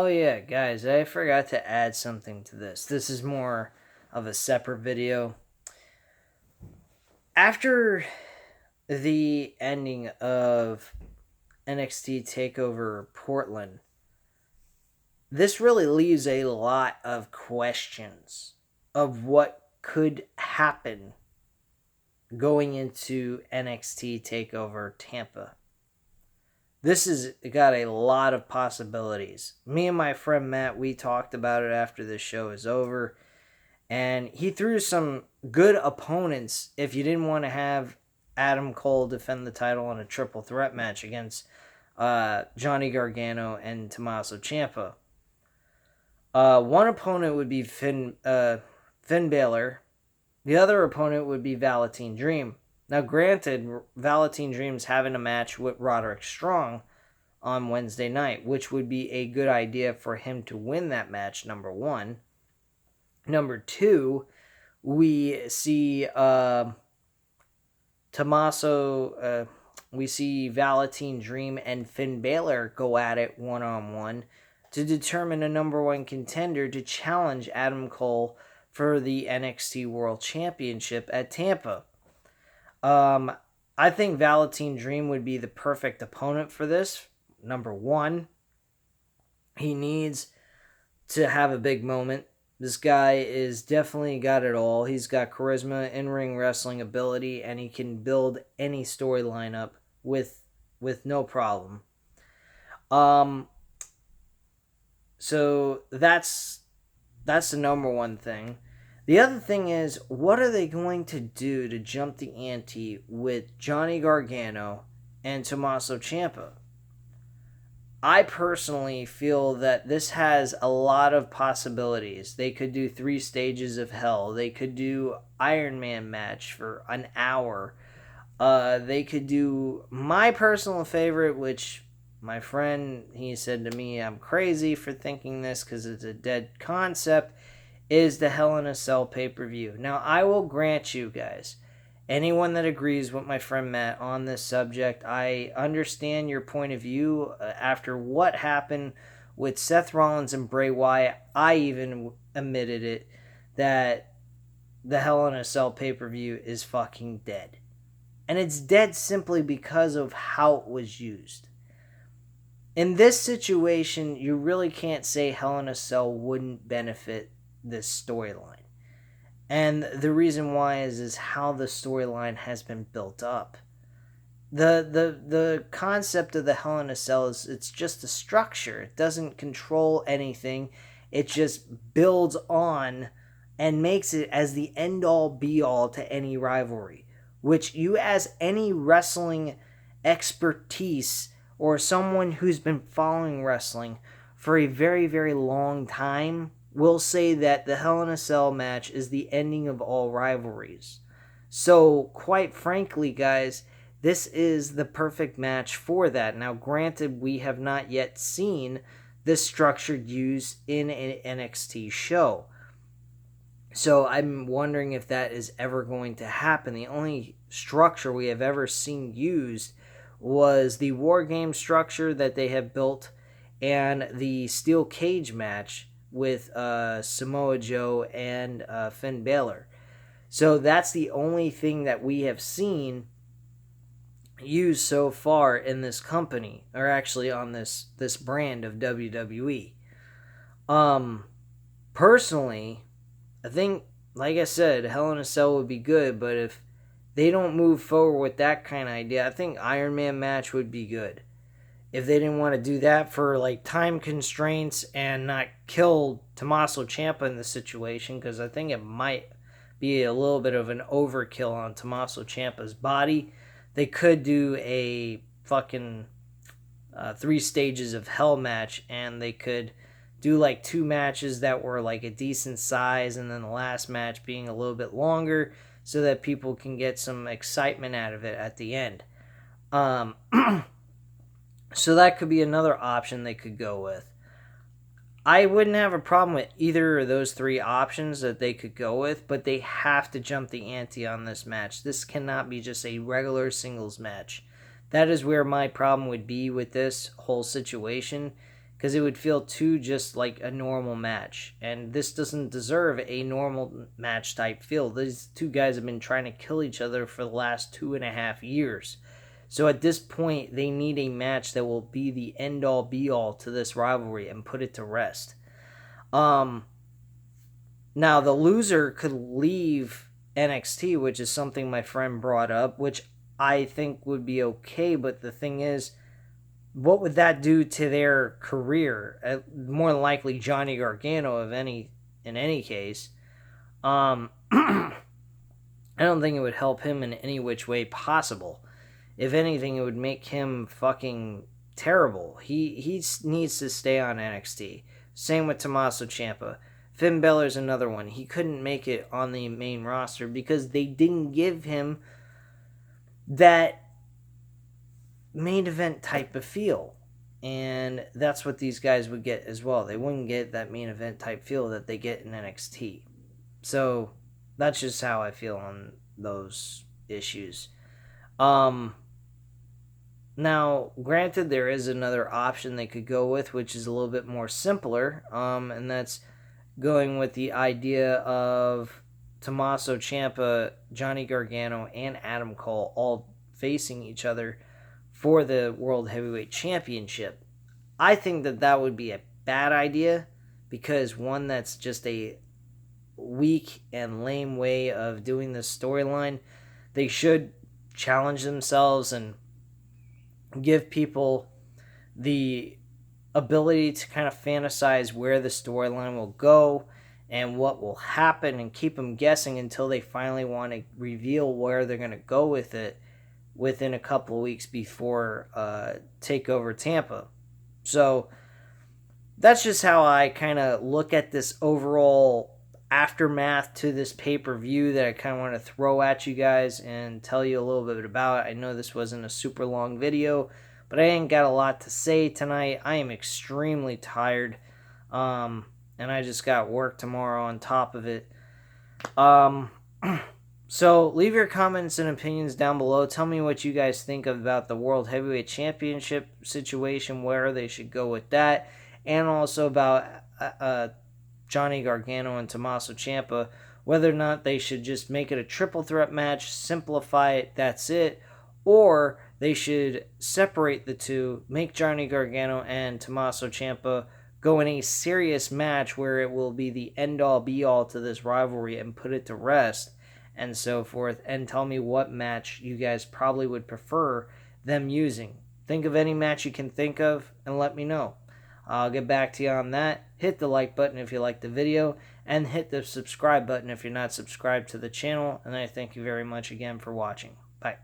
Oh yeah, guys, I forgot to add something to this. This is more of a separate video. After the ending of NXT Takeover Portland, this really leaves a lot of questions of what could happen going into NXT Takeover Tampa. This has got a lot of possibilities. Me and my friend Matt, we talked about it after the show is over, and he threw some good opponents if you didn't want to have Adam Cole defend the title in a triple threat match against Johnny Gargano and Tommaso Ciampa. One opponent would be Finn Balor. The other opponent would be Velveteen Dream. Now, granted, Velveteen Dream's having a match with Roderick Strong on Wednesday night, which would be a good idea for him to win that match, number one. Number two, we see we see Velveteen Dream and Finn Balor go at it one-on-one to determine a number one contender to challenge Adam Cole for the NXT World Championship at Tampa. I think Velveteen Dream would be the perfect opponent for this. Number one, he needs to have a big moment. This guy is definitely got it all. He's got charisma, in-ring wrestling ability, and he can build any storyline up with no problem. So that's the number one thing. The other thing is, what are they going to do to jump the ante with Johnny Gargano and Tommaso Ciampa? I personally feel that this has a lot of possibilities. They could do 3 stages of hell. They could do Iron Man match for an hour. They could do my personal favorite, which my friend, he said to me, I'm crazy for thinking this because it's a dead concept, is the Hell in a Cell pay-per-view. Now, I will grant you guys, anyone that agrees with my friend Matt on this subject, I understand your point of view. After what happened with Seth Rollins and Bray Wyatt, I even admitted it, that the Hell in a Cell pay-per-view is fucking dead. And it's dead simply because of how it was used. In this situation, you really can't say Hell in a Cell wouldn't benefit this storyline. And the reason why is how the storyline has been built up. The concept of the Hell in a Cell is it's just a structure. It doesn't control anything. It just builds on and makes it as the end-all be-all to any rivalry. Which you, as any wrestling expertise or someone who's been following wrestling for a very, very long time, will say that the Hell in a Cell match is the ending of all rivalries. So, quite frankly, guys, this is the perfect match for that. Now, granted, we have not yet seen this structure used in an NXT show. So, I'm wondering if that is ever going to happen. The only structure we have ever seen used was the War Game structure that they have built and the Steel Cage match with Samoa Joe and Finn Balor. So that's the only thing that we have seen used so far in this company, or actually on this brand of WWE. Personally, I think, like I said, Hell in a Cell would be good, but if they don't move forward with that kind of idea, I think Iron Man match would be good. If they didn't want to do that for like time constraints and not kill Tommaso Ciampa in the situation, because I think it might be a little bit of an overkill on Tommaso Ciampa's body, they could do a fucking 3 stages of hell match, and they could do like 2 matches that were like a decent size, and then the last match being a little bit longer so that people can get some excitement out of it at the end. So that could be another option they could go with. I wouldn't have a problem with either of those 3 options that they could go with, but they have to jump the ante on this match. This cannot be just a regular singles match. That is where my problem would be with this whole situation, because it would feel too just like a normal match. And this doesn't deserve a normal match type feel. These two guys have been trying to kill each other for the last 2.5 years. So at this point, they need a match that will be the end all be all to this rivalry and put it to rest. Now the loser could leave NXT, which is something my friend brought up, which I think would be okay. But the thing is, what would that do to their career? More than likely, Johnny Gargano, in any case. I don't think it would help him in any which way possible. If anything, it would make him fucking terrible. He needs to stay on NXT. Same with Tommaso Ciampa. Finn Balor's another one. He couldn't make it on the main roster because they didn't give him that main event type of feel. And that's what these guys would get as well. They wouldn't get that main event type feel that they get in NXT. So that's just how I feel on those issues. Now, granted, there is another option they could go with, which is a little bit more simpler, and that's going with the idea of Tommaso Ciampa, Johnny Gargano, and Adam Cole all facing each other for the World Heavyweight Championship. I think that would be a bad idea because, one, that's just a weak and lame way of doing this storyline. They should challenge themselves and give people the ability to kind of fantasize where the storyline will go and what will happen and keep them guessing until they finally want to reveal where they're going to go with it within a couple of weeks before Takeover Tampa. So that's just how I kind of look at this overall aftermath to this pay-per-view that I kind of want to throw at you guys and tell you a little bit about. I know this wasn't a super long video, but I ain't got a lot to say tonight. I am extremely tired, and I just got work tomorrow on top of it. So leave your comments and opinions down below. Tell me what you guys think about the World Heavyweight Championship situation, where they should go with that, and also about Johnny Gargano and Tommaso Ciampa, whether or not they should just make it a triple threat match, simplify it, that's it, or they should separate the two, make Johnny Gargano and Tommaso Ciampa go in a serious match where it will be the end-all be-all to this rivalry and put it to rest, and so forth, and tell me what match you guys probably would prefer them using. Think of any match you can think of and let me know. I'll get back to you on that. Hit the like button if you liked the video, and hit the subscribe button if you're not subscribed to the channel, and I thank you very much again for watching. Bye.